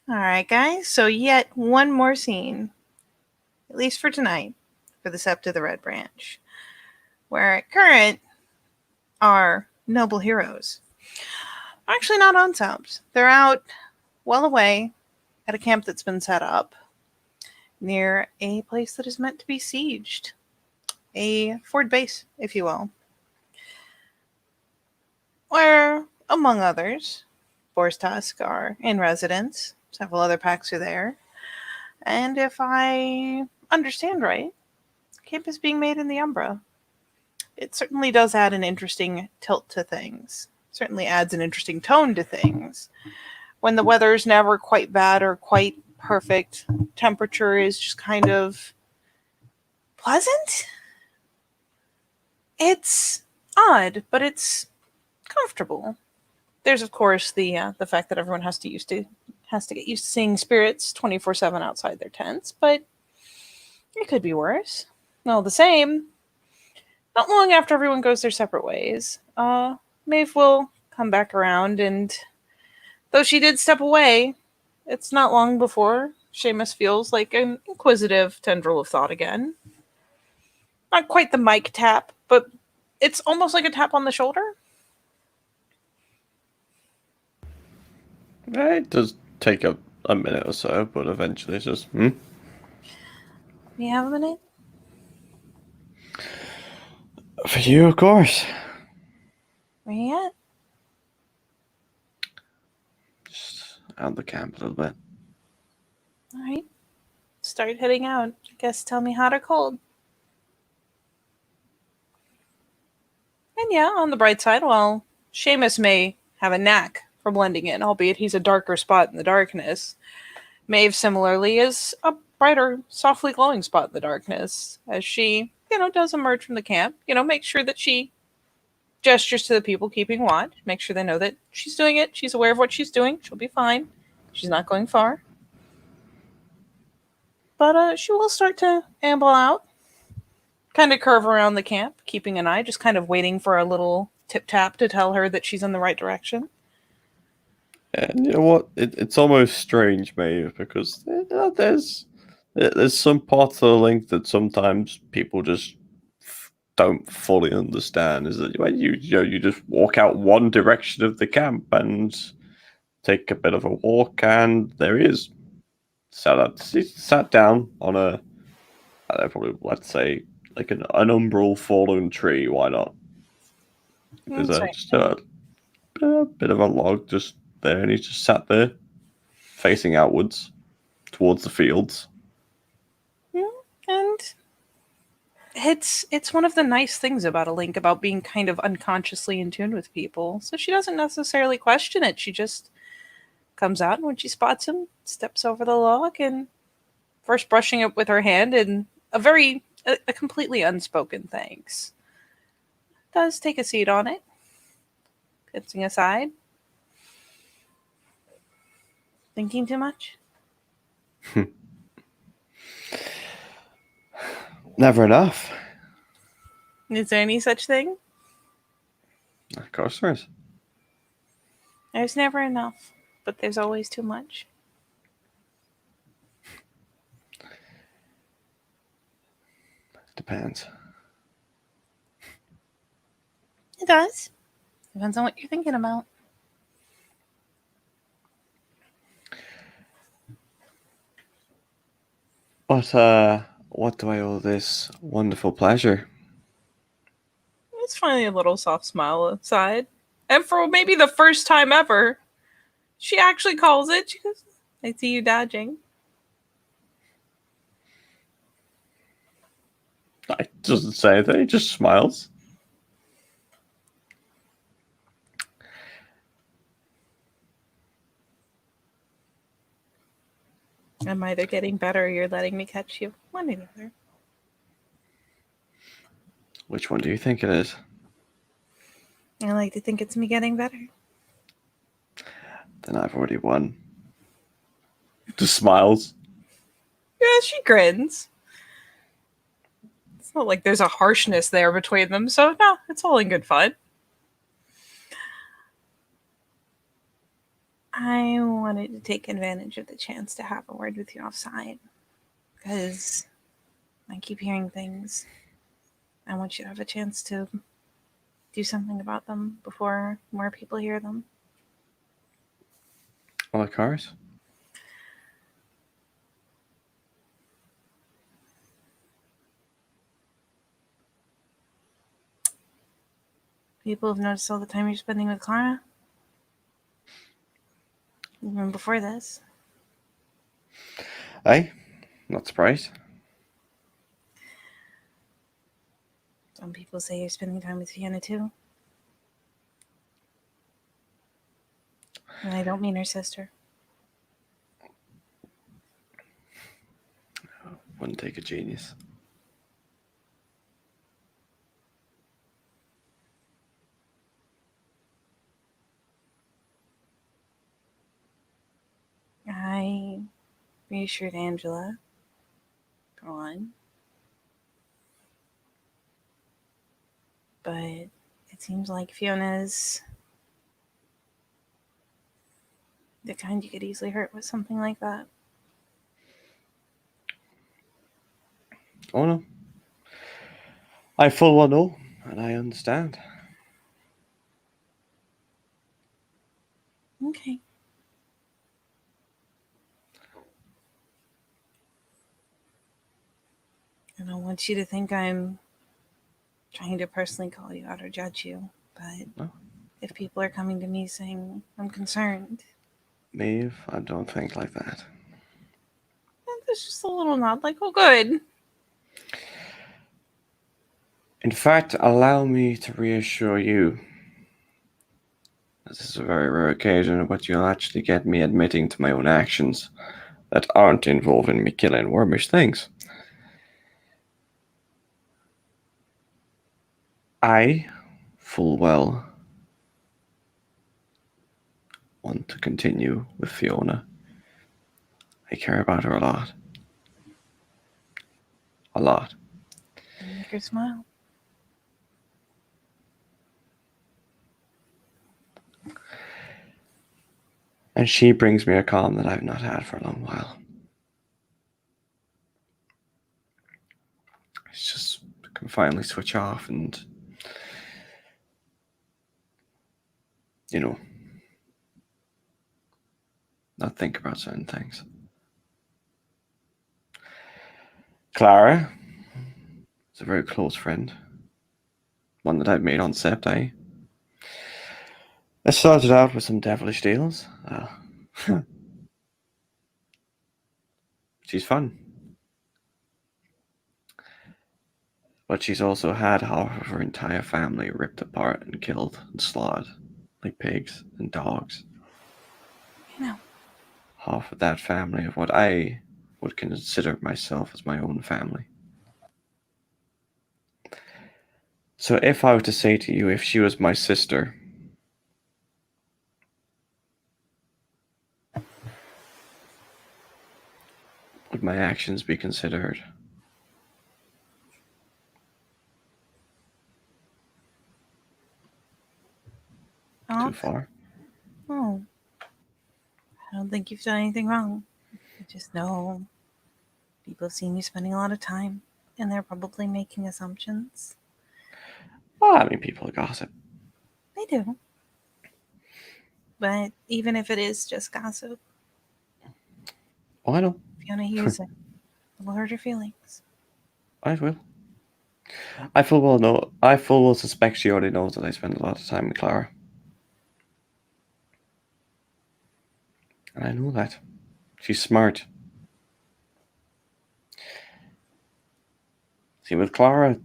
Alright, guys, so yet one more scene, at least for tonight, for the Sept of the Red Branch, where at current, our noble heroes are actually not on Sept. They're out well away at a camp that's been set up near a place that is meant to be sieged. A Ford base, if you will. Where, among others, Boar's Tusk are in residence, several other packs are there, and if I understand right, camp is being made in the Umbra. It certainly does add an interesting tilt to things. Certainly adds an interesting tone to things. When the weather's never quite bad or quite perfect, temperature is just kind of pleasant. It's odd, but it's comfortable. There's of course the fact that everyone has to get used to seeing spirits 24/7 outside their tents, but it could be worse. Well, the same. Not long after everyone goes their separate ways, Maeve will come back around, and though she did step away, it's not long before Seamus feels like an inquisitive tendril of thought again. Not quite the mic tap, but it's almost like a tap on the shoulder. It does take a minute or so, but eventually it's just, Do you have a minute? For you, of course. Where you at? Just out the camp a little bit. Alright. Start heading out. I guess tell me hot or cold. And yeah, on the bright side, while Seamus may have a knack for blending in, albeit he's a darker spot in the darkness, Maeve similarly is a brighter, softly glowing spot in the darkness, as she, does emerge from the camp, make sure that she gestures to the people keeping watch, make sure they know that she's doing it, she's aware of what she's doing, she'll be fine, she's not going far. But she will start to amble out, kind of curve around the camp, keeping an eye, just kind of waiting for a little tip-tap to tell her that she's in the right direction. And you know what? It's almost strange, Maeve, because there's some parts of the link that sometimes people just don't fully understand. Is that when you just walk out one direction of the camp and take a bit of a walk, and there he is. Sat down on a, I don't know, probably let's say like an umbral fallen tree. Why not? There's just a bit of a log just there, and he's just sat there, facing outwards towards the fields. Yeah, and it's one of the nice things about a link, about being kind of unconsciously in tune with people. So she doesn't necessarily question it. She just comes out, and when she spots him, steps over the log and first brushing it with her hand in a completely unspoken thanks. Does take a seat on it, glancing aside. Thinking too much? Never enough. Is there any such thing? Of course there is. There's never enough, but there's always too much. Depends. It does. Depends on what you're thinking about. But what do I owe this wonderful pleasure? It's finally a little soft smile aside. And for maybe the first time ever, she actually calls it. She goes, I see you dodging. It doesn't say anything, he just smiles. I'm either getting better or you're letting me catch you. One or the other. Which one do you think it is? I like to think it's me getting better. Then I've already won. Just smiles. Yeah, she grins. It's not like there's a harshness there between them, so no, it's all in good fun. I wanted to take advantage of the chance to have a word with you offside. Because I keep hearing things. I want you to have a chance to do something about them before more people hear them. Well, of course. People have noticed all the time you're spending with Clara. Even before this. Aye, not surprised. Some people say you're spending time with Fiona too. And I don't mean her sister. Wouldn't take a genius. I reassured Angela, for one. But it seems like Fiona's the kind you could easily hurt with something like that. Oh no. I full well know, and I understand. Okay. I don't want you to think I'm trying to personally call you out or judge you, but No. if people are coming to me saying I'm concerned, Maeve, I don't think like that. there's just a little nod like, oh, good. In fact, allow me to reassure you. This is a very rare occasion in which you'll actually get me admitting to my own actions that aren't involving me killing wormish things. I, full well, want to continue with Fiona. I care about her a lot. A lot. You make her smile. And she brings me a calm that I've not had for a long while. It's just I can finally switch off and, you know, not think about certain things. Clara is a very close friend. One that I've made on Sept. I started out with some devilish deals. She's fun. But she's also had half of her entire family ripped apart and killed and slaughtered like pigs and dogs. You know. Half of that family of what I would consider myself as my own family. So if I were to say to you, if she was my sister, would my actions be considered too far? Oh. I don't think you've done anything wrong. I just know people have seen you spending a lot of time, and they're probably making assumptions. Well, I mean, people gossip. They do. But even if it is just gossip, Oh, I know. Fiona hears it. It'll hurt her feelings. I will. I full well know. I full well suspect she already knows that I spend a lot of time with Clara. And I know that. She's smart. See, with Clara,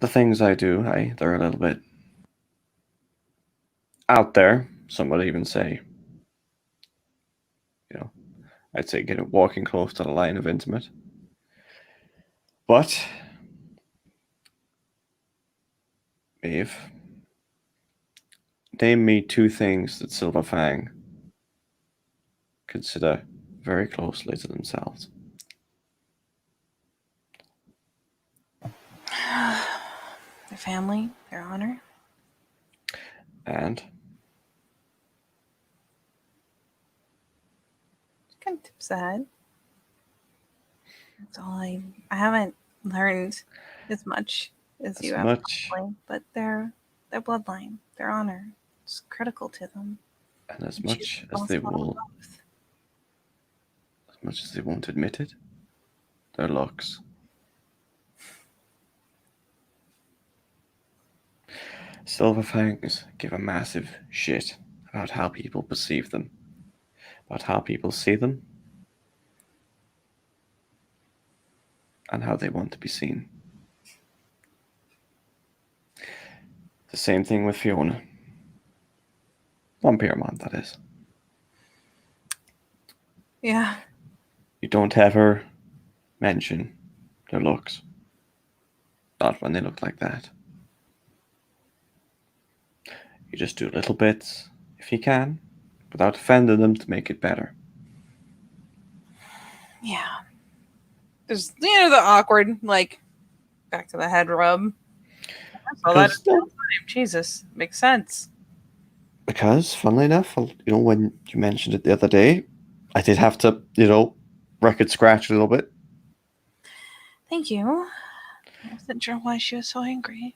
the things I do, they're a little bit out there. Some would even say, you know, I'd say getting walking close to the line of intimate. But, Maeve, name me two things that Silver Fang consider very closely to themselves. Their family, their honor. And haven't said. That's all I haven't learned as much as you As have, much probably, but their bloodline, their honor, is critical to them. and as And she's much as they responsible will, for both. as much as they won't admit it, their looks. Silverfangs give a massive shit about how people perceive them, about how people see them, and how they want to be seen. The same thing with Fiona. Von Piermont, that is. Yeah. You don't ever mention their looks. Not when they look like that. You just do little bits, if you can, without offending them to make it better. Yeah. There's the awkward, like, back to the head rub. Oh, that is Because, Jesus. Makes sense. funnily enough, when you mentioned it the other day, I did have to, record scratch a little bit. Thank you. I wasn't sure why she was so angry.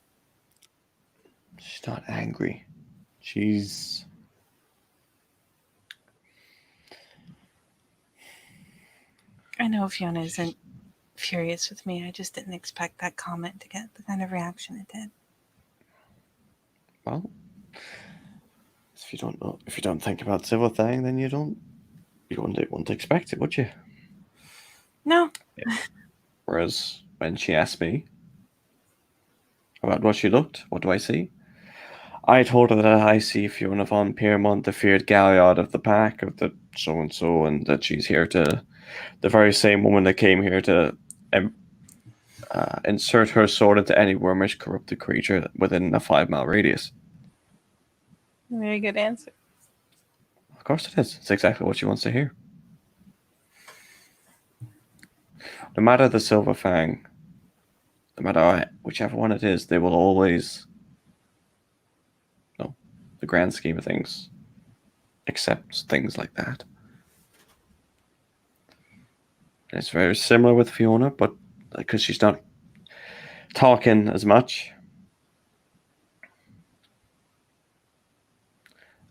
She's not angry. She's... I know Fiona isn't furious with me. I just didn't expect that comment to get the kind of reaction it did. Well, if you don't think about Silverfang, then you wouldn't expect it, would you? No. Whereas when she asked me about what she looked, what do I see? I told her that I see Fiona von Piermont, the feared Galliard of the pack, of the so-and-so, and that she's here to... The very same woman that came here to insert her sword into any wormish, corrupted creature within a 5-mile radius. Very good answer. Of course it is. It's exactly what she wants to hear. No matter the Silverfang, no matter whichever one it is, they will always, the grand scheme of things, accept things like that. And it's very similar with Fiona, but because she's not talking as much.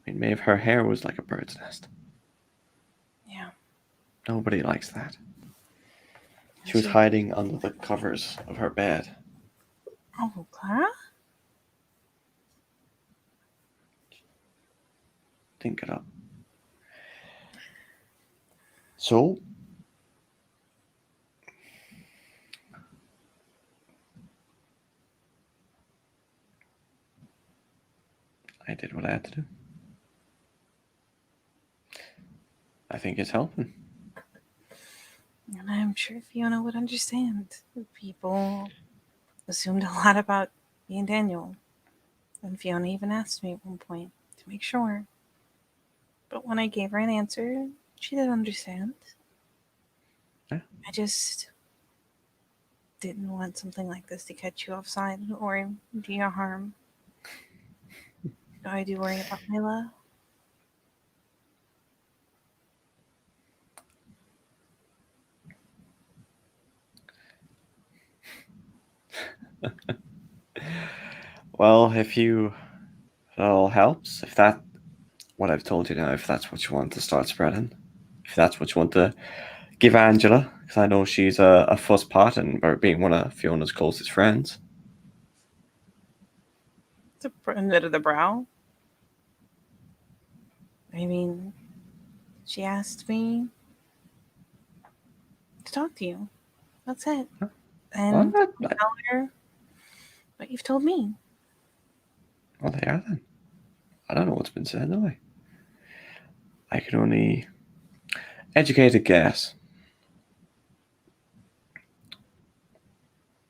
I mean, maybe her hair was like a bird's nest. Yeah. Nobody likes that. She was hiding under the covers of her bed. Oh, Clara? Didn't get up. So, I did what I had to do. I think it's helping. And I'm sure Fiona would understand. People assumed a lot about me and Daniel. And Fiona even asked me at one point to make sure. But when I gave her an answer, she did understand. Yeah. I just didn't want something like this to catch you offside or do you harm. I do worry about Mila. Well, if it all helps, if that, what I've told you now, if that's what you want to start spreading, if that's what you want to give Angela, because I know she's a fuss pot and being one of Fiona's closest friends. It's a knit of the brow. I mean, she asked me to talk to you. That's it. And Well, tell her what you've told me. well, they are then. I don't know what's been said, do I? I can only educate a guess.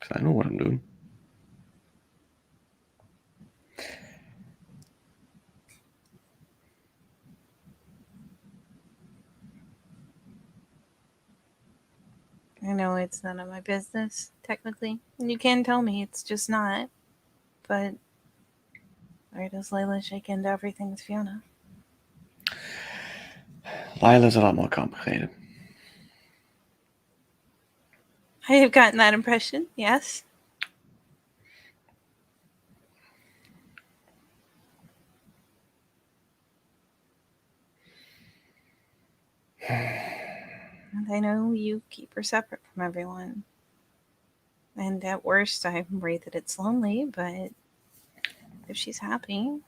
Because I know what I'm doing. I know it's none of my business, technically. And you can tell me it's just not. But where does Layla shake into everything with Fiona? Lila's a lot more complicated. I have gotten that impression, yes. And I know you keep her separate from everyone. And at worst, I'm worried that it's lonely, but if she's happy,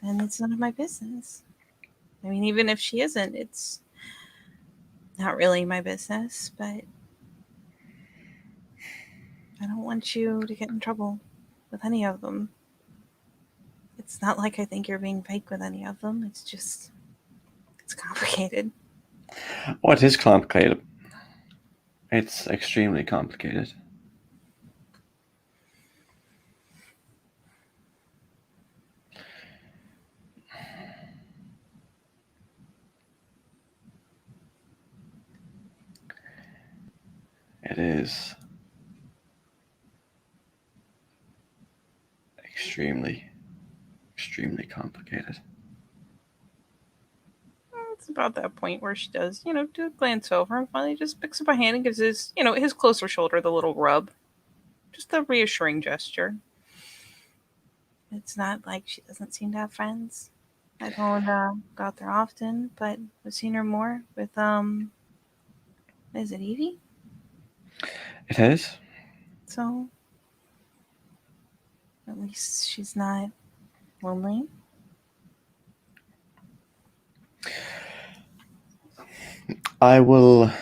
then it's none of my business. I mean, even if she isn't, it's not really my business, but I don't want you to get in trouble with any of them. It's not like I think you're being fake with any of them. It's just, it's complicated. Oh, it is complicated. It's extremely complicated. It is extremely, extremely complicated. It's about that point where she does, do a glance over and finally just picks up a hand and gives his closer shoulder the little rub. Just a reassuring gesture. It's not like she doesn't seem to have friends. I don't go out there often, but I've seen her more with is it Evie? It is. So at least she's not lonely. I will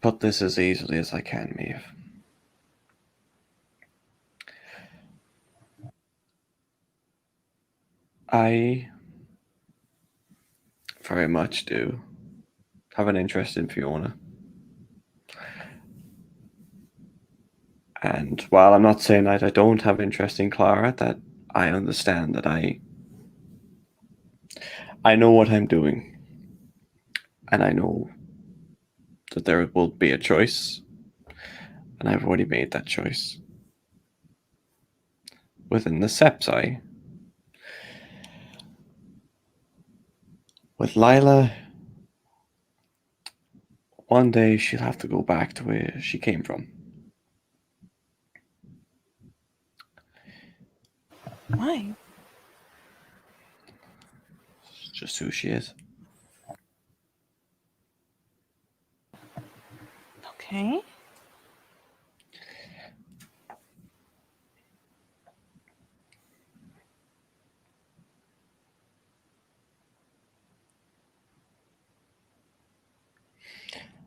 put this as easily as I can, Maeve. I very much do have an interest in Fiona. And while I'm not saying that I don't have interest in Clara, that I understand that I know what I'm doing. And I know that there will be a choice. And I've already made that choice. Within the Sepsi. With Lila, one day she'll have to go back to where she came from. Why? It's just who she is. Okay.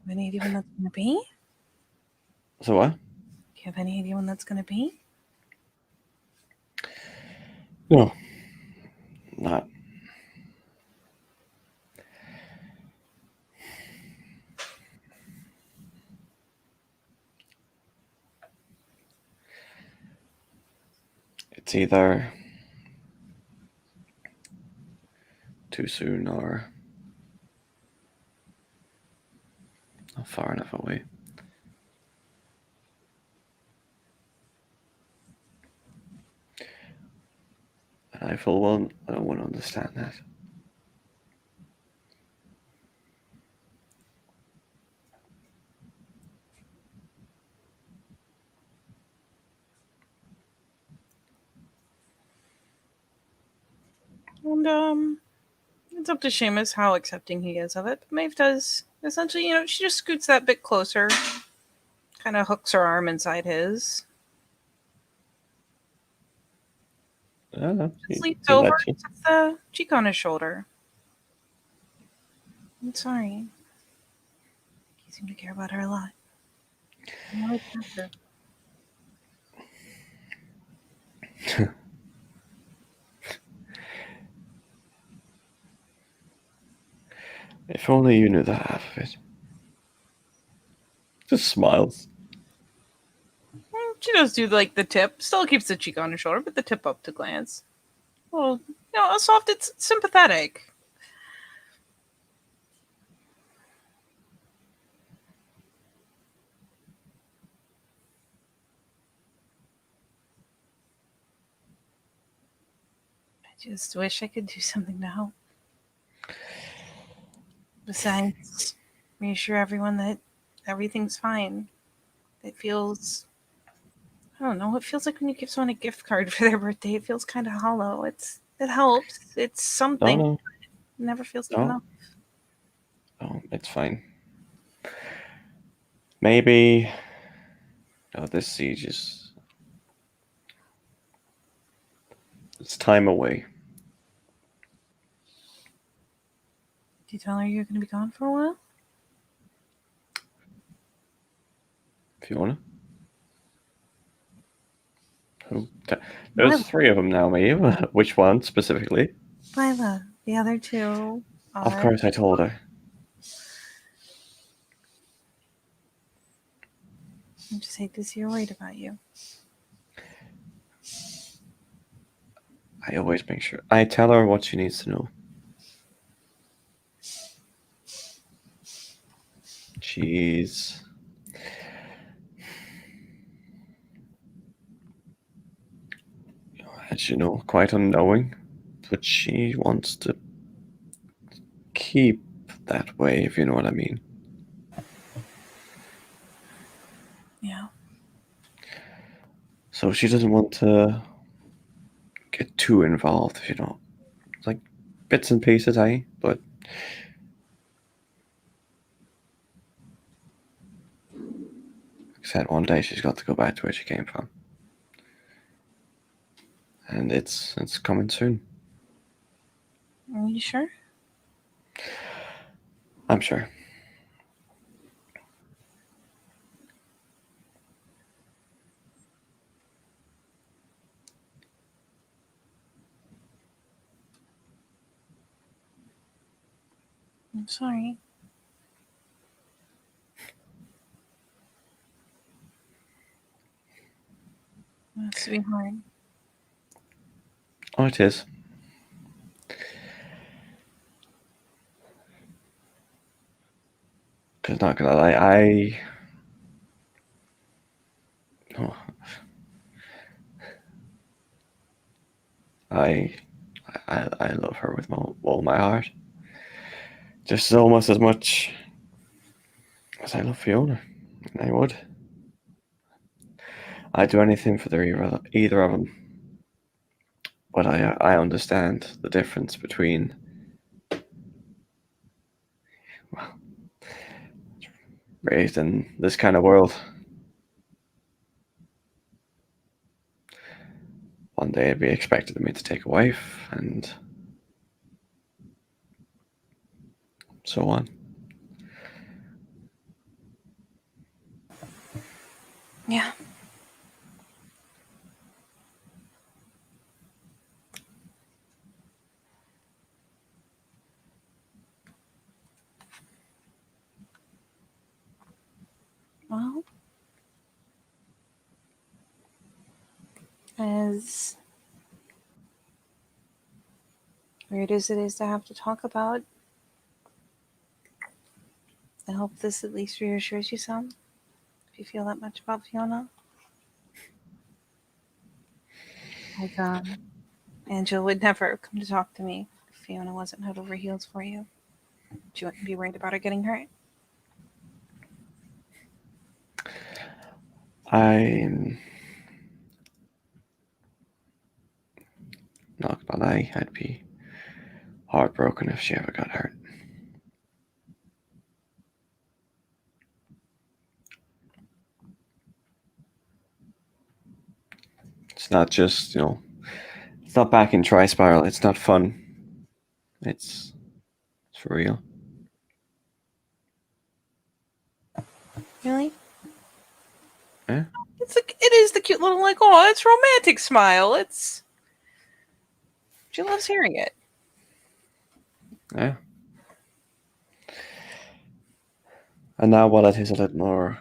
Any idea when that's gonna be? So what? Do you have any idea when that's gonna be? No. Not. It's either too soon or not far enough away. And I full well I don't want to understand that. And it's up to Seamus how accepting he is of it. But Maeve does essentially, she just scoots that bit closer, kind of hooks her arm inside his, I don't know. just leans He over, lets you. sets the cheek on his shoulder. I'm sorry. You seem to care about her a lot. I like her. If only you knew the half of it. Just smiles. She does do like the tip. Still keeps the cheek on her shoulder, but the tip up to glance. Well, a soft. It's sympathetic. I just wish I could do something to help. Besides, reassure everyone that everything's fine. It feels, I don't know, it feels like when you give someone a gift card for their birthday, it feels kind of hollow. It helps. It's No, something. no, It never feels like no, enough. no, it's fine. Maybe this siege is it's time away. Do you tell her you're going to be gone for a while? If you wanna. There's three of them now, maybe. Which one specifically? Lila. The other two Of are. course, I told her. I just hate to see her worried about you. I always make sure I tell her what she needs to know. She's as you know, quite unknowing, but she wants to keep that way, if you know what I mean. Yeah. So she doesn't want to get too involved, if you know. It's like bits and pieces, but said one day she's got to go back to where she came from. And it's coming soon. Are you sure? I'm sure. I'm sorry. It has to be hard. Oh, it is. Because not gonna lie, oh, I, I love her with all my heart. Just almost as much as I love Fiona. And I would. I'd do anything for either of them. But I understand the difference between, well, raised in this kind of world. One day it'd be expected of me to take a wife, and so on. Yeah. Well, as weird as it is to have to talk about, I hope this at least reassures you some. If you feel that much about Fiona. Like, Angela would never come to talk to me if Fiona wasn't head over heels for you. She wouldn't be worried about her getting hurt. I'm not gonna lie, I'd be heartbroken if she ever got hurt. It's not just, it's not back in Tri-Spiral. It's not fun. It's for real. Really? Yeah. It is the cute little like, oh, it's romantic smile. She loves hearing it. Yeah. And now while it is a little more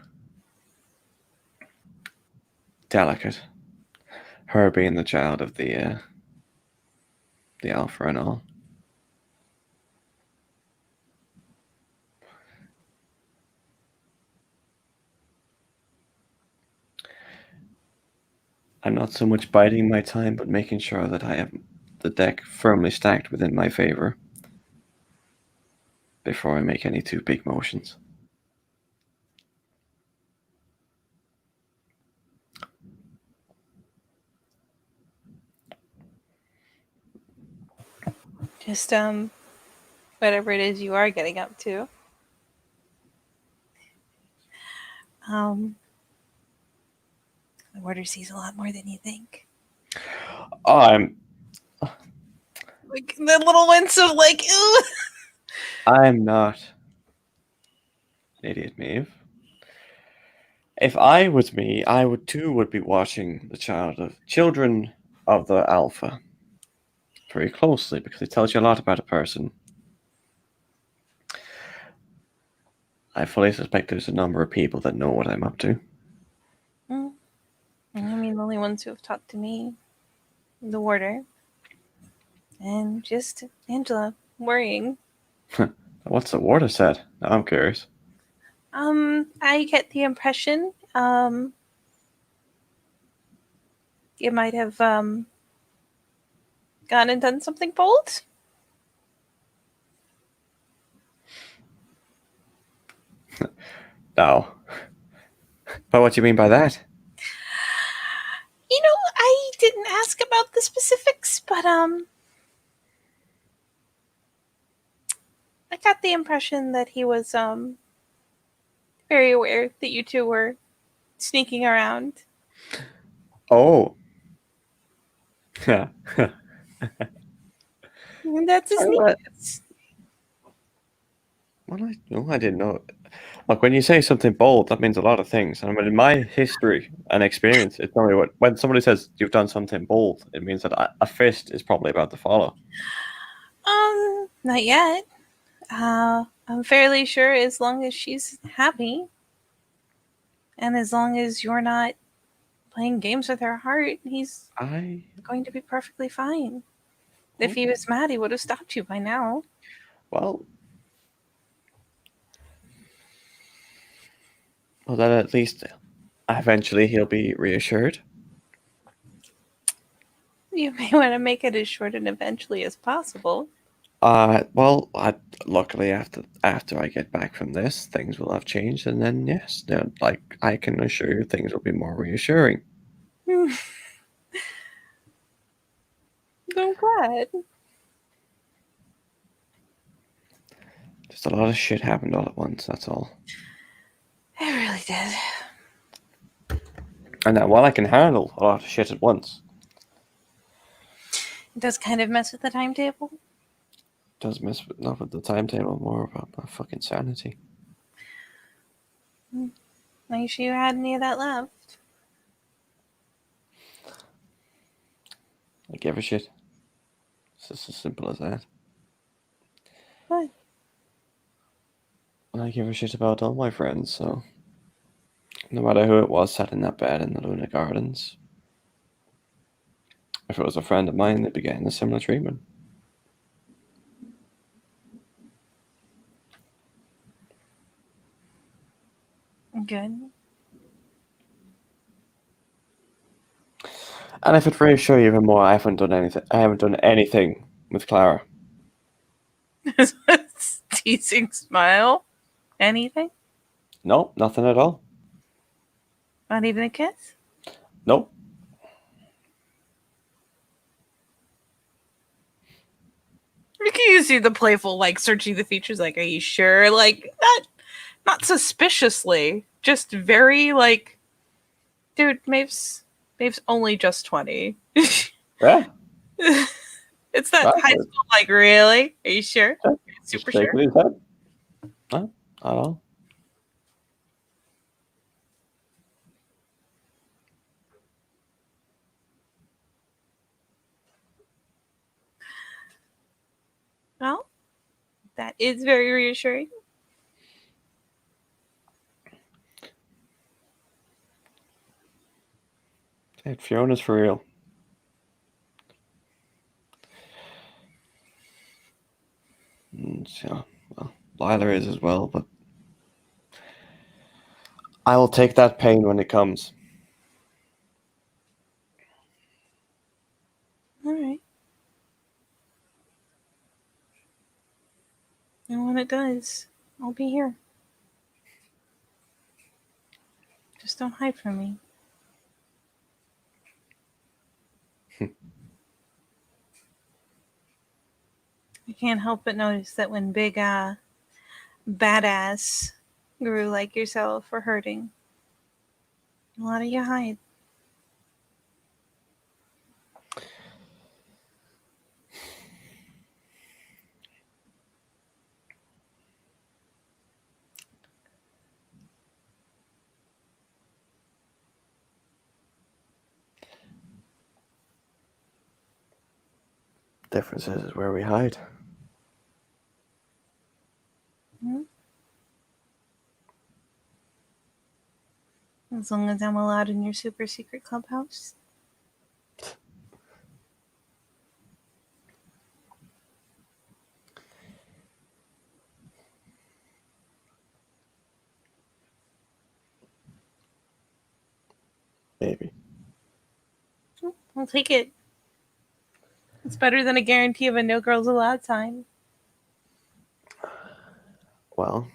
delicate, her being the child of the alpha and all. I'm not so much biding my time, but making sure that I have the deck firmly stacked within my favor. before I make any too big motions. Just whatever it is you are getting up to. The water sees a lot more than you think. I'm Like the little wince of like, ooh. I'm not an idiot, Maeve. If I was me, I would be watching the children of the Alpha very closely because it tells you a lot about a person. I fully suspect there's a number of people that know what I'm up to. I mean, the only ones who have talked to me, the warder, and just Angela worrying. What's the warder said? Now I'm curious. I get the impression, you might have, gone and done something bold. No. But what do you mean by that? You know, I didn't ask about the specifics, but, I got the impression that he was, very aware that you two were sneaking around. Oh. Yeah. And that's his What? sneakiness. Well, I didn't know. Look, when you say something bold, that means a lot of things. And in my history and experience, it's only when somebody says you've done something bold, it means that a fist is probably about to follow. Not yet. I'm fairly sure as long as she's happy, and as long as you're not playing games with her heart, he's I going to be perfectly fine. If he was mad, he would have stopped you by now. well, then at least eventually he'll be reassured. You may want to make it as short and eventually as possible. Well, luckily after I get back from this, things will have changed, and then yes, like I can assure you, things will be more reassuring. I'm glad. Just a lot of shit happened all at once. That's all. It really did. And now, while I can handle a lot of shit at once, It does kind of mess with the timetable. it does mess with not with the timetable, more about my fucking sanity. Are you sure you had any of that left? I give a shit. It's just as simple as that. What? And I give a shit about all my friends, so no matter who it was sat in that bed in the Luna Gardens, if it was a friend of mine, they'd be getting a similar treatment. Good. And if it reassure you even more, I haven't done anything. I haven't done anything with Clara. Teasing smile. Anything? No, nothing at all. Not even a kiss? Nope. You can see the playful, like, searching the features, like, are you sure? Like, not suspiciously. Just very, like, dude, Maeve's only just 20. Yeah. It's that Right. high school, like, really? Are you sure? Yeah. Super Just sure. shaking his head. No, not at all. Well, that is very reassuring. Hey, Fiona's for real. And, well, Lila is as well, but I will take that pain when it comes. All right. Well, When it does, I'll be here. Just don't hide from me. I can't help but notice that when big, badass guru like yourself are hurting, a lot of you hide. Difference is where we hide. As long as I'm allowed in your super secret clubhouse. Maybe. I'll take it. It's better than a guarantee of a no girls allowed sign. Well,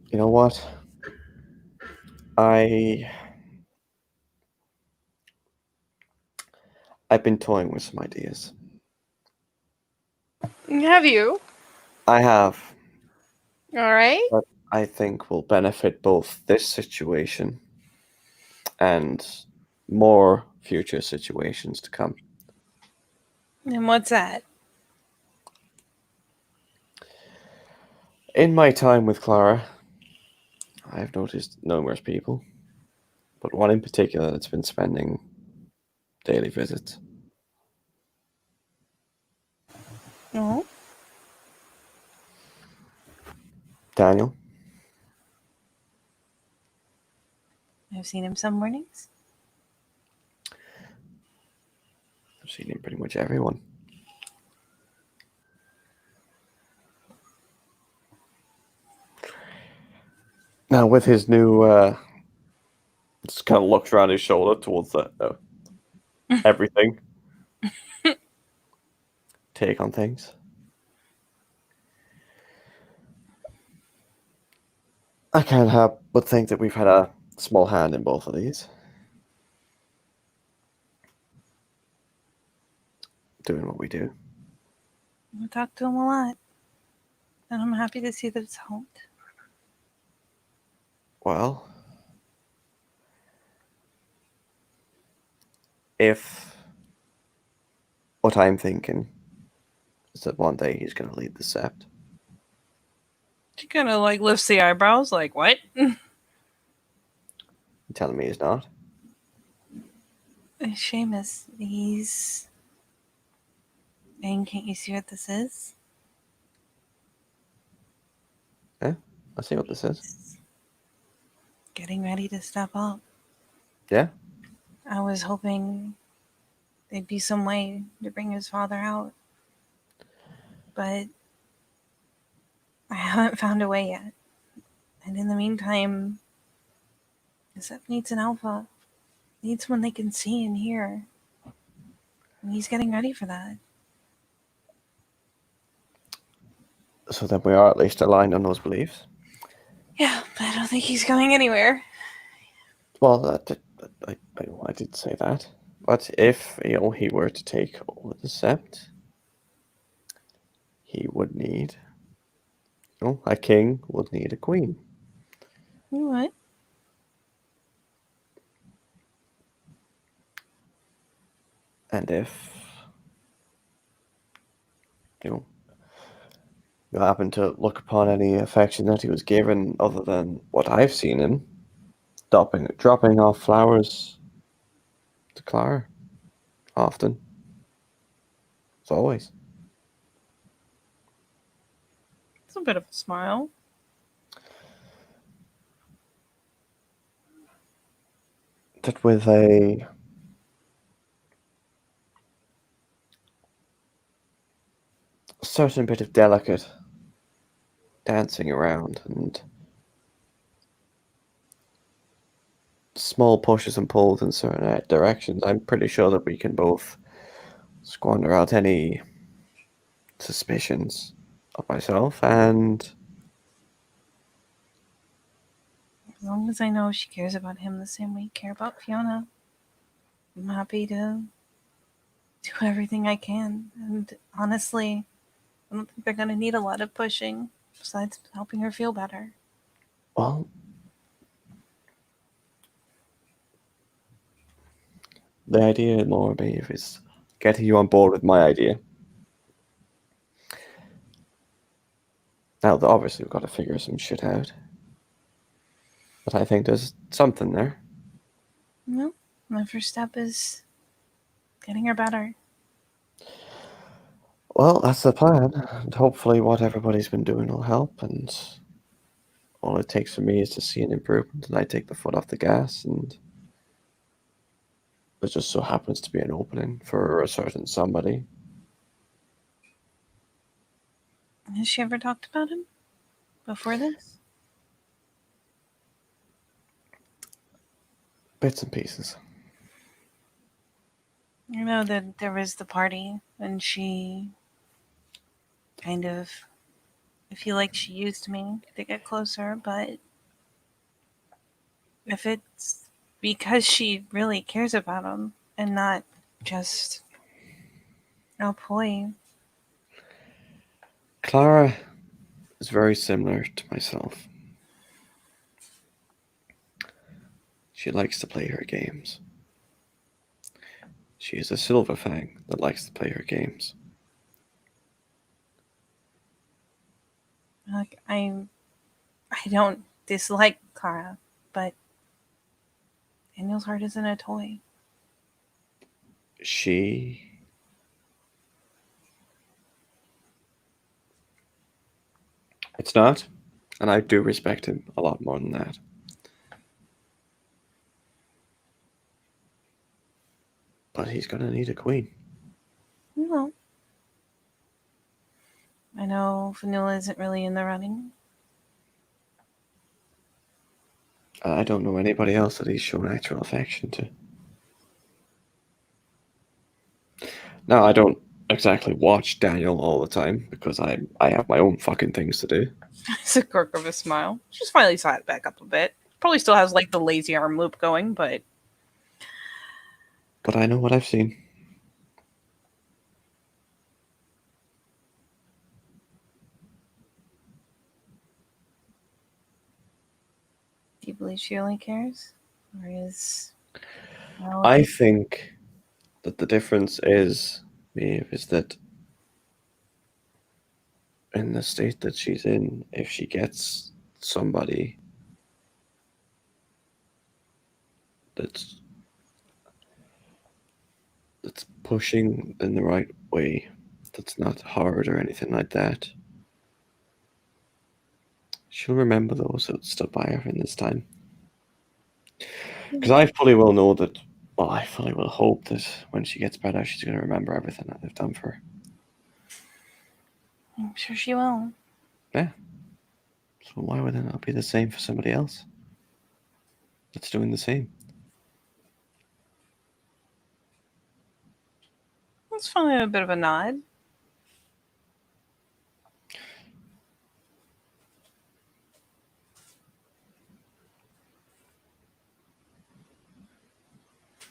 you know what? I've been toying with some ideas. Have you? I have. All right. But I think will benefit both this situation and more future situations to come. And what's that? In my time with Clara, I've noticed numerous people, but one in particular that's been spending daily visits. Oh, Daniel, I've seen him some mornings. I've seen him pretty much everyone. Now with his new, just kind of looks around his shoulder towards the everything. Take on things. I can't help but think that we've had a small hand in both of these. Doing what we do. I talk to him a lot. And I'm happy to see that it's helped. Well, if what I'm thinking is that one day he's going to lead the Sept. She kind of like lifts the eyebrows, like, what? You telling me he's not? Seamus, he's. And can't you see what this is? Yeah, I see what this is. He's getting ready to step up. Yeah. I was hoping there'd be some way to bring his father out. But I haven't found a way yet. And in the meantime, Zep needs an alpha. Needs someone they can see and hear. And he's getting ready for that. So then we are at least aligned on those beliefs. Yeah, but I don't think he's going anywhere. Well, I did say that. But if he were to take over the Sept, he would need, a king would need a queen. You know what? And if you happen to look upon any affection that he was given other than what I've seen him, dropping off flowers to Clara, often, as always. It's a bit of a smile. That with a certain bit of delicate dancing around and small pushes and pulls in certain directions, I'm pretty sure that we can both squander out any suspicions of myself, and As long as I know she cares about him the same way you care about Fiona, I'm happy to do everything I can. And honestly, I don't think they're going to need a lot of pushing besides helping her feel better. well, the idea, more, Maeve, is getting you on board with my idea. Now, obviously, we've got to figure some shit out. But I think there's something there. Well, my first step is getting her better. Well, that's the plan. And hopefully, what everybody's been doing will help. And all it takes for me is to see an improvement, and I take the foot off the gas. And there just so happens to be an opening for a certain somebody. Has she ever talked about him before this? Bits and pieces. I know that there was the party, and she kind of, I feel like she used me to get closer, but if it's because she really cares about him and not just a ploy. Clara is very similar to myself. She likes to play her games. She is a silver fang that likes to play her games. Like I don't dislike Clara, but Daniel's heart isn't a toy. She It's not, and I do respect him a lot more than that. But he's gonna need a queen. Well, I know Vanilla isn't really in the running. I don't know anybody else that he's shown actual affection to. Now, I don't exactly watch Daniel all the time because I have my own fucking things to do. It's a quirk of a smile. She's finally sat back up a bit. Probably still has like the lazy arm loop going, but But I know what I've seen. do you believe she only cares? Or is well, I think that the difference is, Maeve, is that in the state that she's in, if she gets somebody that's pushing in the right way, that's not hard or anything like that, she'll remember those that stood by her in this time. Because I fully well know that, well, I fully will hope that when she gets better, she's going to remember everything that I've done for her. I'm sure she will. Yeah. So why would it not be the same for somebody else that's doing the same? That's finally a bit of a nod.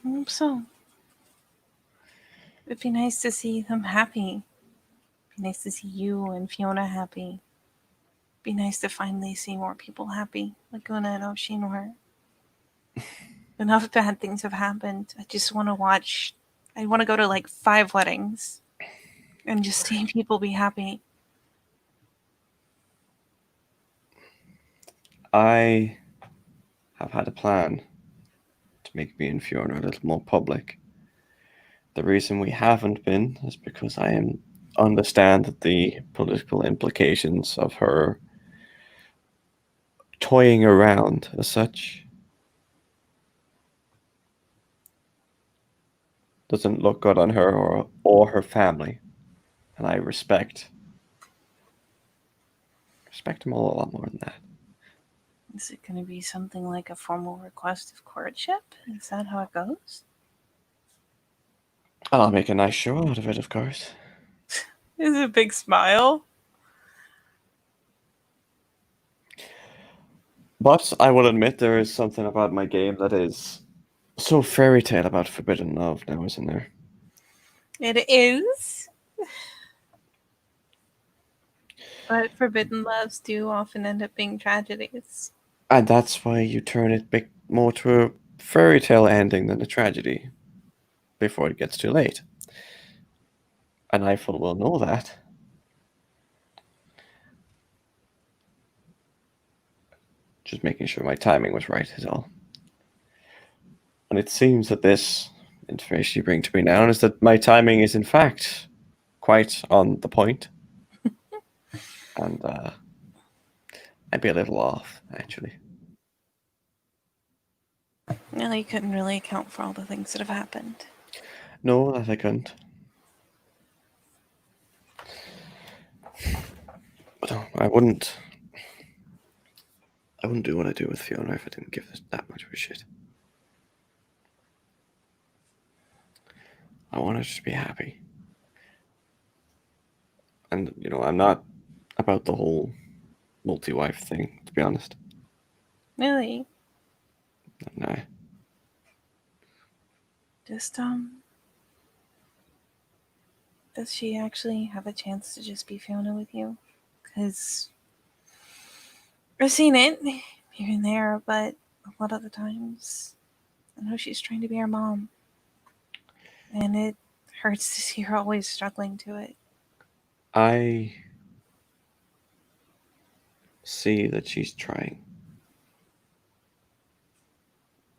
I hope so. It'd be nice to see them happy. It'd be nice to see you and Fiona happy. It'd be nice to finally see more people happy, like Una and Oshin were. Enough bad things have happened. I just want to watch. I want to go to like 5 weddings and just see people be happy. I have had a plan to make me and Fiona a little more public. The reason we haven't been is because I understand the political implications of her toying around as such. Doesn't look good on her or her family, and I respect them all a lot more than that. Is it going to be something like a formal request of courtship? Is that how it goes? And I'll make a nice show out of it, of course. Is a big smile. But I will admit there is something about my game that is so fairy tale about forbidden love now, isn't there? It is. But forbidden loves do often end up being tragedies. And that's why you turn it more to a fairy tale ending than a tragedy before it gets too late. And I full well know that. Just making sure my timing was right is all. And it seems that this information you bring to me now is that my timing is in fact quite on the point. And I'd be a little off, actually. Well, you couldn't really account for all the things that have happened. No, that I couldn't. But I wouldn't do what I do with Fiona if I didn't give this that much of a shit. I want her to be happy. And, I'm not about the whole multi-wife thing, to be honest. Really? No. Just, does she actually have a chance to just be Fiona with you? Because I've seen it here and there, but a lot of the times I know she's trying to be her mom. And it hurts to see her always struggling to it. I see that she's trying.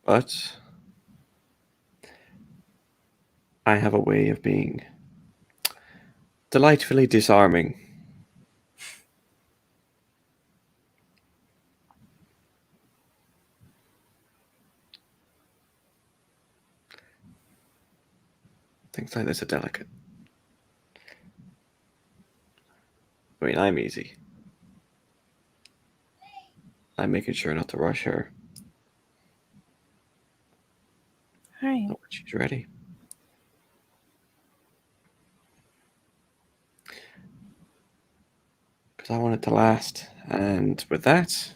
But I have a way of being delightfully disarming. Things like this are delicate. I mean, I'm easy. I'm making sure not to rush her. Right. Not when she's ready. Because I want it to last. And with that,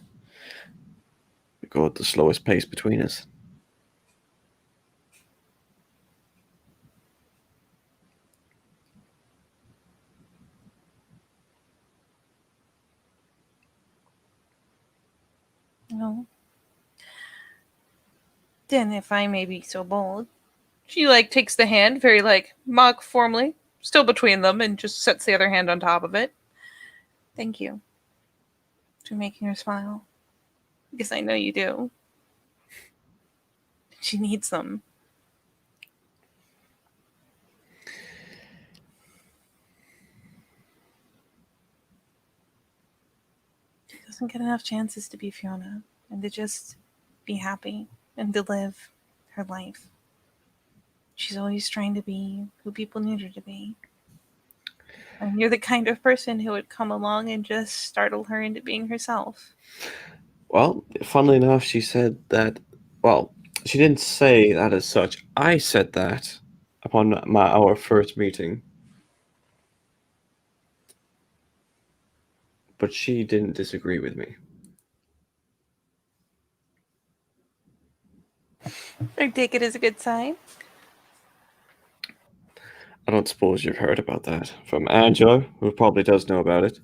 we go at the slowest pace between us. No. Then, if I may be so bold, she takes the hand very mock formally, still between them, and just sets the other hand on top of it. Thank you for making her smile, because I know you do. She needs them. She doesn't get enough chances to be Fiona and to just be happy and to live her life. She's always trying to be who people need her to be. And you're the kind of person who would come along and just startle her into being herself. Well, funnily enough, she said that. Well, she didn't say that as such. I said that upon our first meeting. But she didn't disagree with me. I take it as a good sign. I don't suppose you've heard about that from Angela, who probably does know about it.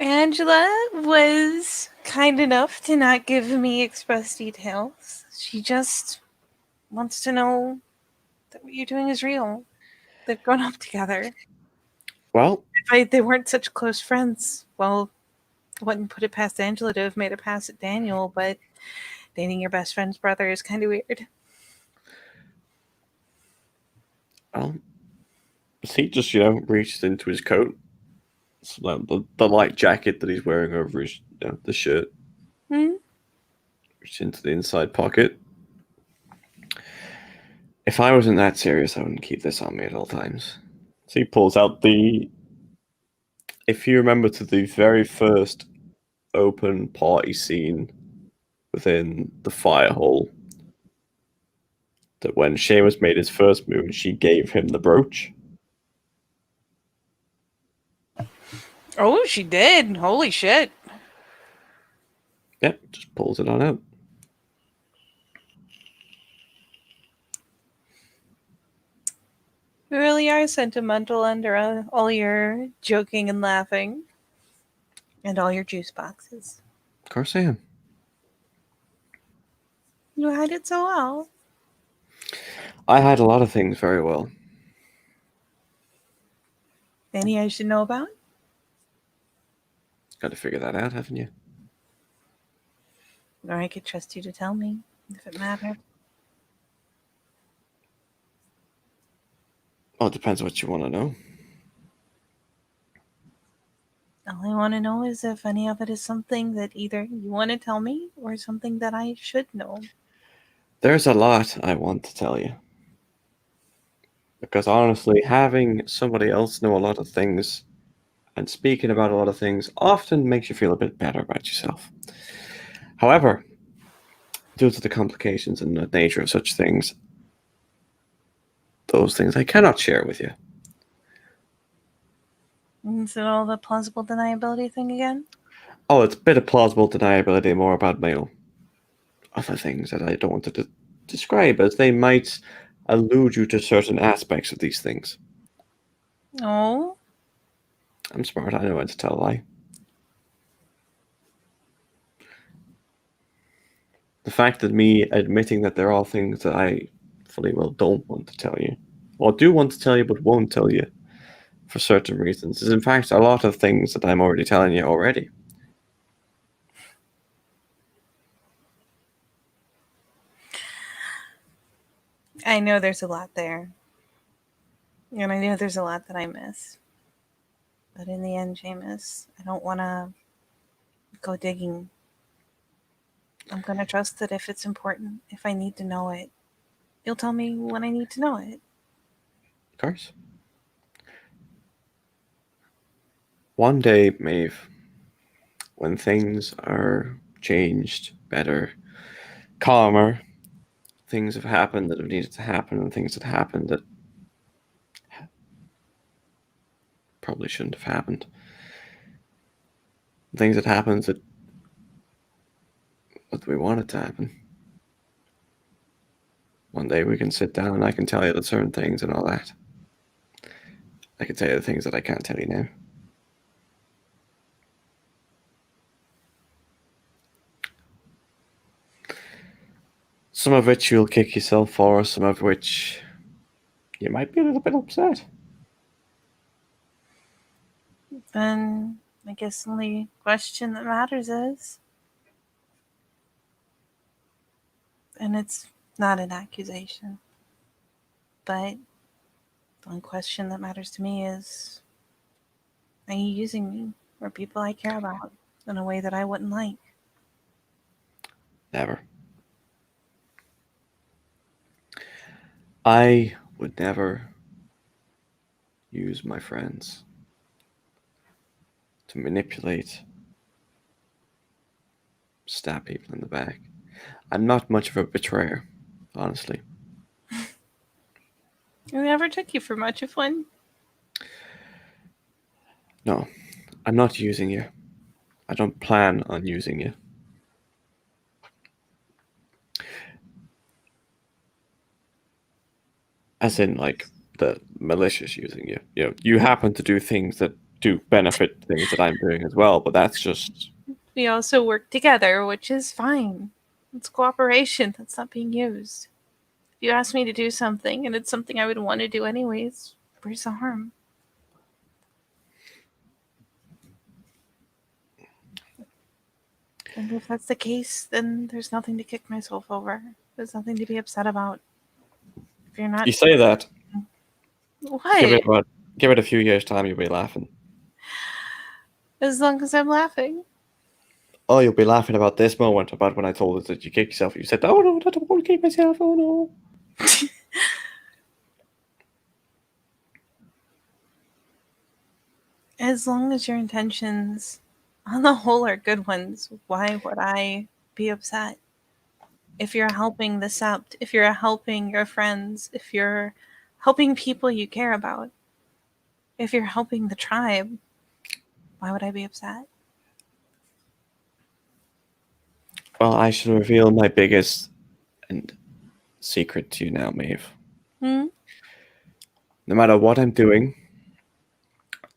Angela was kind enough to not give me express details. She just wants to know that what you're doing is real. They've grown up together. Well, If they weren't such close friends, well, I wouldn't put it past Angela to have made a pass at Daniel, but dating your best friend's brother is kind of weird. He just, reached into his coat, the light jacket that he's wearing over his, the shirt. Reached into the inside pocket. If I wasn't that serious, I wouldn't keep this on me at all times. So he pulls out if you remember to the very first open party scene within the fire hall, that when Seamus made his first move, she gave him the brooch. Oh, she did. Holy shit. Yep, just pulls it on out. You really are sentimental under all your joking and laughing. And all your juice boxes. Of course I am. You hide it so well. I hide a lot of things very well. Any I should know about? Got to figure that out, haven't you? Or I could trust you to tell me, if it mattered. Well, it depends what you want to know. All I want to know is if any of it is something that either you want to tell me or something that I should know. There's a lot I want to tell you. Because honestly, having somebody else know a lot of things and speaking about a lot of things often makes you feel a bit better about yourself. However, due to the complications and the nature of such things, those things I cannot share with you. Is it all the plausible deniability thing again? Oh, it's a bit of plausible deniability, more about my own other things that I don't want to describe, as they might allude you to certain aspects of these things. Oh? I'm smart, I know when to tell a lie. The fact that me admitting that there are things that I fully well don't want to tell you, or do want to tell you but won't tell you for certain reasons, is in fact a lot of things that I'm already telling you already. I know there's a lot there. And I know there's a lot that I miss. But in the end, Seamus, I don't want to go digging. I'm going to trust that if it's important, if I need to know it, you'll tell me when I need to know it. Of course. One day, Maeve, when things are changed, better, calmer, things have happened that have needed to happen, and things that happened that probably shouldn't have happened. Things that happened that we wanted to happen. One day we can sit down and I can tell you the certain things and all that. I can tell you the things that I can't tell you now. Some of which you'll kick yourself for, some of which you might be a little bit upset. Then I guess the only question that matters is, and it's not an accusation, but the only question that matters to me is, are you using me or people I care about in a way that I wouldn't like? Never. I would never use my friends to manipulate, stab people in the back. I'm not much of a betrayer, honestly. I never took you for much of one. No, I'm not using you. I don't plan on using you. As in, like, the malicious using you. You know, you happen to do things that do benefit things that I'm doing as well, but that's just... We also work together, which is fine. It's cooperation that's not being used. If you ask me to do something and it's something I would want to do anyways, where's the harm? And if that's the case, then there's nothing to kick myself over. There's nothing to be upset about. If you're not... You say that. What? Give it a few years' time, you'll be laughing. As long as I'm laughing. Oh, you'll be laughing about this moment, about when I told us that you kicked yourself. You said, "Oh no, I don't want to kick myself. Oh no." As long as your intentions on the whole are good ones, why would I be upset? if you're helping the Sept, if you're helping your friends, if you're helping people you care about, if you're helping the tribe, why would I be upset? Well, I should reveal my biggest and secret to you now, Maeve. Hmm? No matter what I'm doing,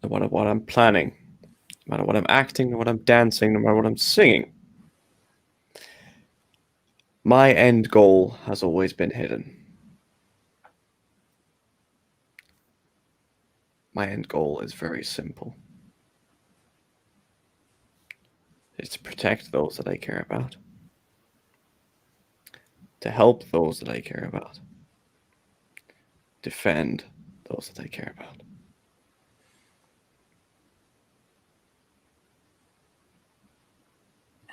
no matter what I'm planning, no matter what I'm acting, no matter what I'm dancing, no matter what I'm singing, my end goal has always been hidden. My end goal is very simple. It's to protect those that I care about. To help those that I care about. Defend those that I care about.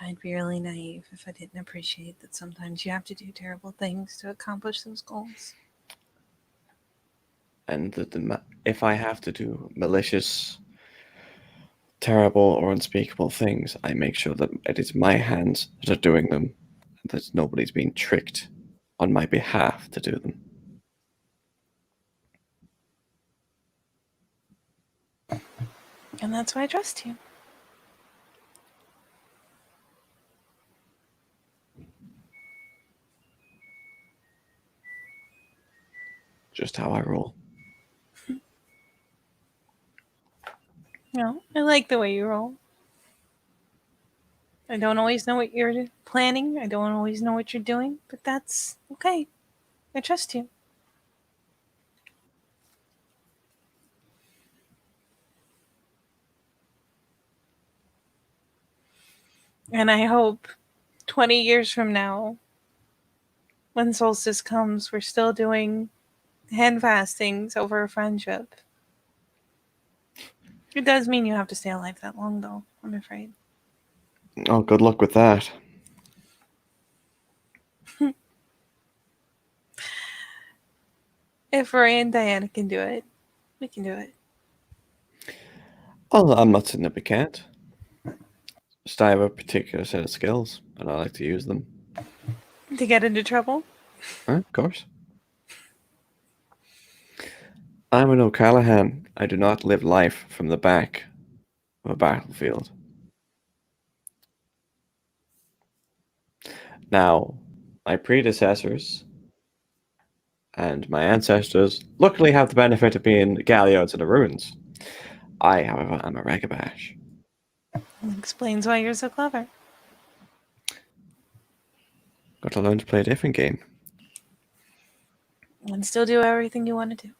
I'd be really naive if I didn't appreciate that sometimes you have to do terrible things to accomplish those goals. And if I have to do malicious, terrible, or unspeakable things, I make sure that it is my hands that are doing them, and that nobody's being tricked on my behalf to do them. And that's why I trust you. Just how I roll. No, I like the way you roll. I don't always know what you're planning. I don't always know what you're doing, but that's okay. I trust you. And I hope 20 years from now, when solstice comes, we're still doing hand fastings over a friendship. It does mean you have to stay alive that long, though, I'm afraid. Oh, good luck with that. If Ray and Diana can do it, we can do it. Well, I'm not saying that we can't. Just I have a particular set of skills, and I like to use them. To get into trouble? Of course. I'm an O'Callahan. I do not live life from the back of a battlefield. Now, my predecessors and my ancestors luckily have the benefit of being Galliards in the ruins. I, however, am a Ragabash. That explains why you're so clever. Got to learn to play a different game. And still do everything you want to do.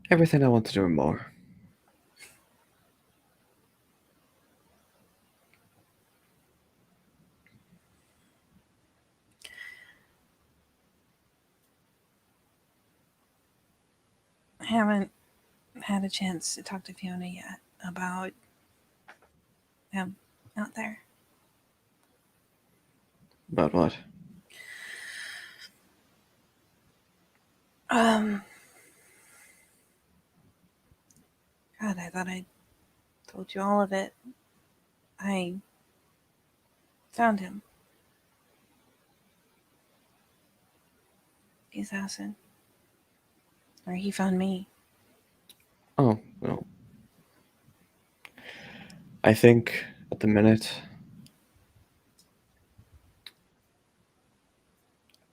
Everything I want to do and more. I haven't had a chance to talk to Fiona yet about him out there. About what? Um, God, I thought I told you all of it. I found him. The assassin. Or he found me. Oh, well. I think at the minute,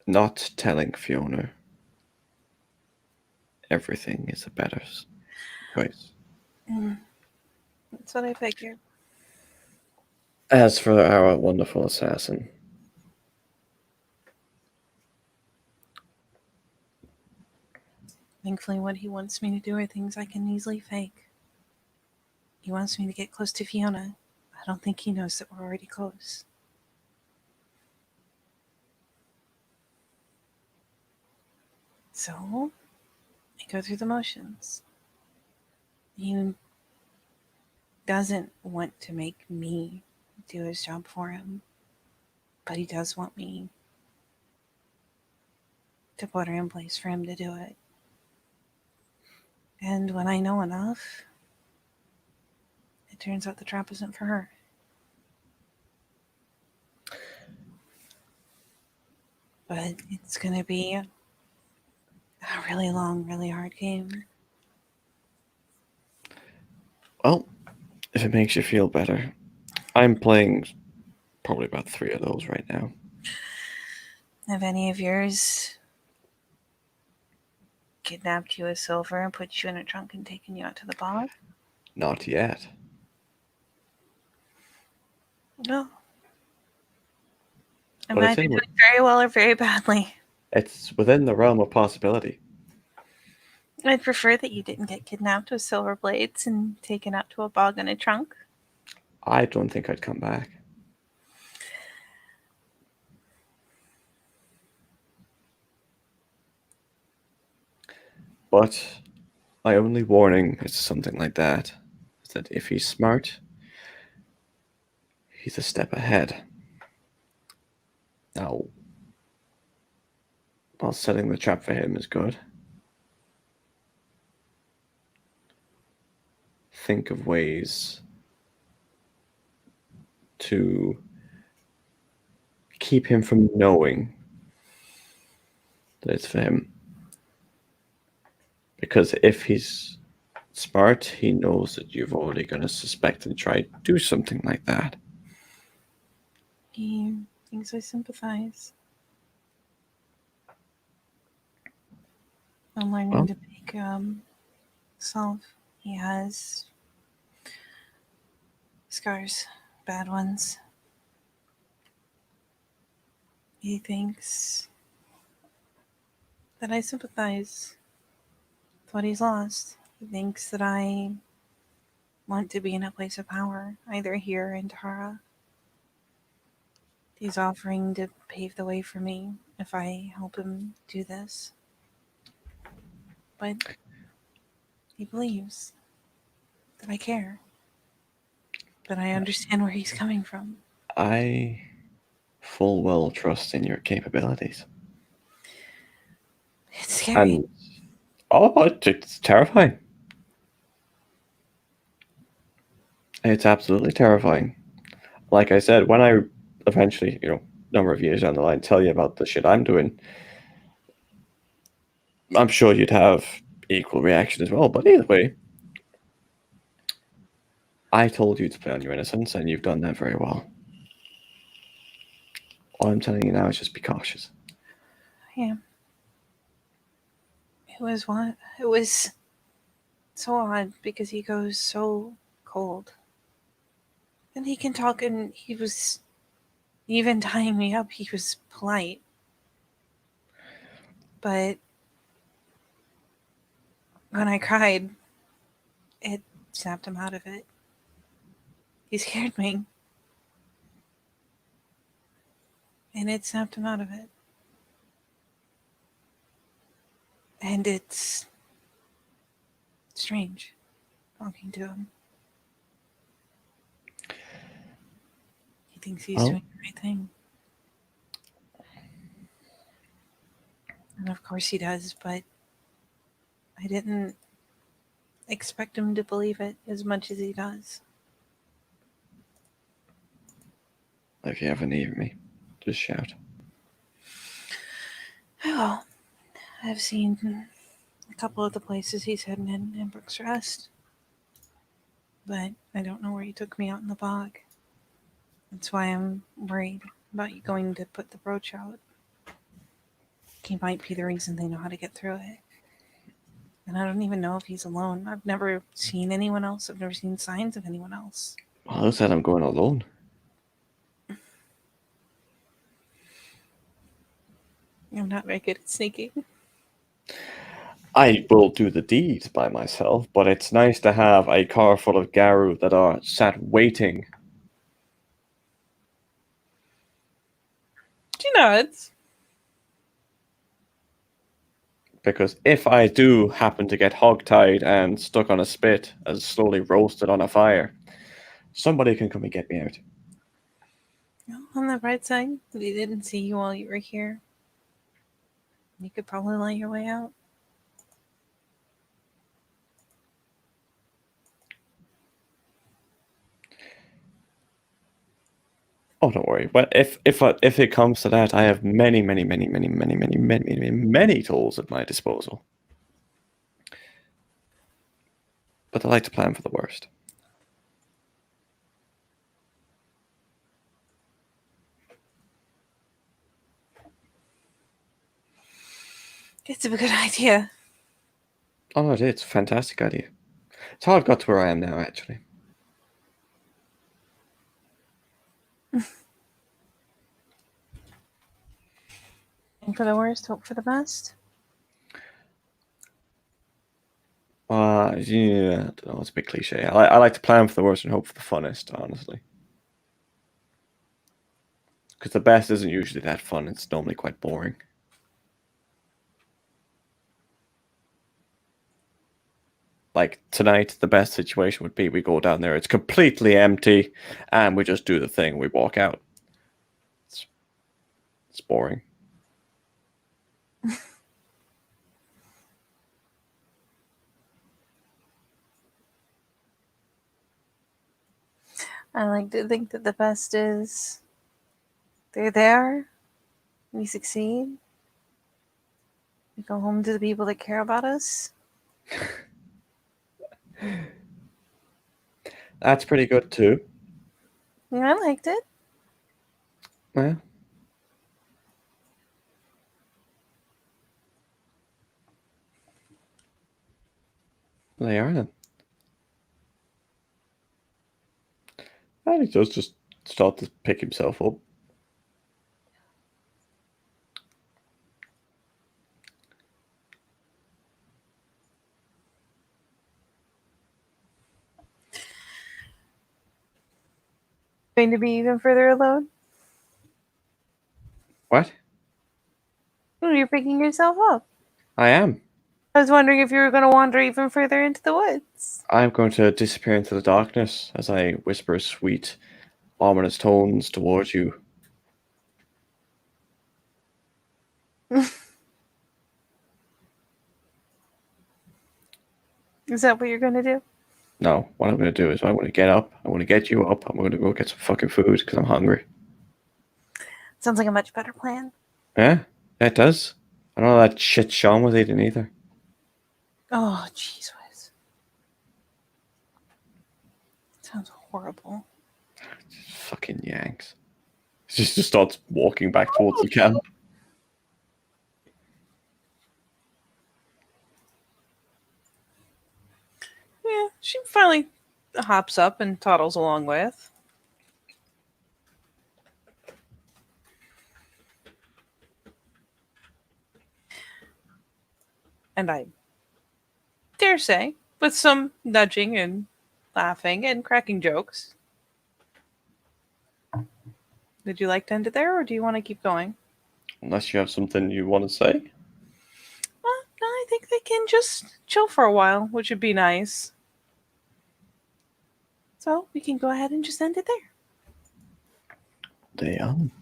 not telling Fiona everything is a better choice. That's what I figured. As for our wonderful assassin, Thankfully, what he wants me to do are things I can easily fake. He wants me to get close to Fiona. I don't think he knows that we're already close. So, I go through the motions. He doesn't want to make me do his job for him, but he does want me to put her in place for him to do it. And when I know enough, it turns out the trap isn't for her. But it's going to be a really long, really hard game. Well, if it makes you feel better, I'm playing probably about 3 of those right now. Have any of yours kidnapped you as Silver and put you in a trunk and taken you out to the bog? Not yet. No. I'm But either doing very well or very badly. it's within the realm of possibility. I'd prefer that you didn't get kidnapped with silver blades and taken out to a bog in a trunk. I don't think I'd come back. But my only warning is something like that, is that if he's smart, he's a step ahead. Now, while setting the trap for him is good, think of ways to keep him from knowing that it's for him. Because if he's smart, he knows that you've already going to suspect and try to do something like that. He thinks I sympathize. I'm learning Well, to make self. He has scars, bad ones. He thinks that I sympathize with what he's lost. He thinks that I want to be in a place of power, either here or in Tara. He's offering to pave the way for me if I help him do this. But he believes that I care, that I understand where he's coming from. I full well trust in your capabilities. It's scary. And it's terrifying. It's absolutely terrifying. Like I said, when I eventually, number of years down the line, tell you about the shit I'm doing, I'm sure you'd have equal reaction as well. But either way, I told you to play on your innocence, and you've done that very well. All I'm telling you now is just be cautious. Yeah. It was what? It was so odd because he goes so cold. And he can talk, and he was even tying me up. He was polite. But when I cried, it snapped him out of it. He scared me. And it snapped him out of it. And it's strange talking to him. He thinks he's doing the right thing. And of course he does, but I didn't expect him to believe it as much as he does. If you ever need me, just shout. Well, I've seen a couple of the places he's hidden in Brook's Rest. But I don't know where he took me out in the bog. That's why I'm worried about you going to put the brooch out. He might be the reason they know how to get through it. And I don't even know if he's alone. I've never seen anyone else. I've never seen signs of anyone else. Well, who said I'm going alone? I'm not very good at sneaking. I will do the deed by myself, but it's nice to have a car full of Garu that are sat waiting. She nods. Because if I do happen to get hogtied and stuck on a spit as slowly roasted on a fire, somebody can come and get me out. Well, on the bright side, they didn't see you while you were here. You could probably light your way out. Oh, don't worry. But if it comes to that, I have many, many, many, many, many, many, many, many, many tools at my disposal. But I like to plan for the worst. It's a good idea. Oh no, it's a fantastic idea. It's how I've got to where I am now, actually. Aim for the worst, hope for the best. Yeah, I don't know. It's a bit cliche. I like to plan for the worst and hope for the funnest, honestly. Because the best isn't usually that fun. It's normally quite boring. Like tonight, the best situation would be we go down there, it's completely empty, and we just do the thing. We walk out. It's boring. I like to think that the best is they're there, we succeed, we go home to the people that care about us. That's pretty good too. Yeah, I liked it. Yeah. They are then. And he does just start to pick himself up. Going to be even further alone? What? Oh, you're picking yourself up. I am. I was wondering if you were going to wander even further into the woods. I'm going to disappear into the darkness as I whisper sweet, ominous tones towards you. Is that what you're going to do? No, what I'm going to do is I'm going to get up. I'm going to get you up. I'm going to go get some fucking food because I'm hungry. Sounds like a much better plan. Yeah, it does. I don't know that shit Sean was eating either. Oh, jeez whiz. Sounds horrible. Fucking Yanks. He just starts walking back towards the camp. Yeah, she finally hops up and toddles along with. And I dare say, with some nudging and laughing and cracking jokes. Would you like to end it there, or do you want to keep going? Unless you have something you want to say. No, I think they can just chill for a while, which would be nice. So we can go ahead and just end it there. Damn.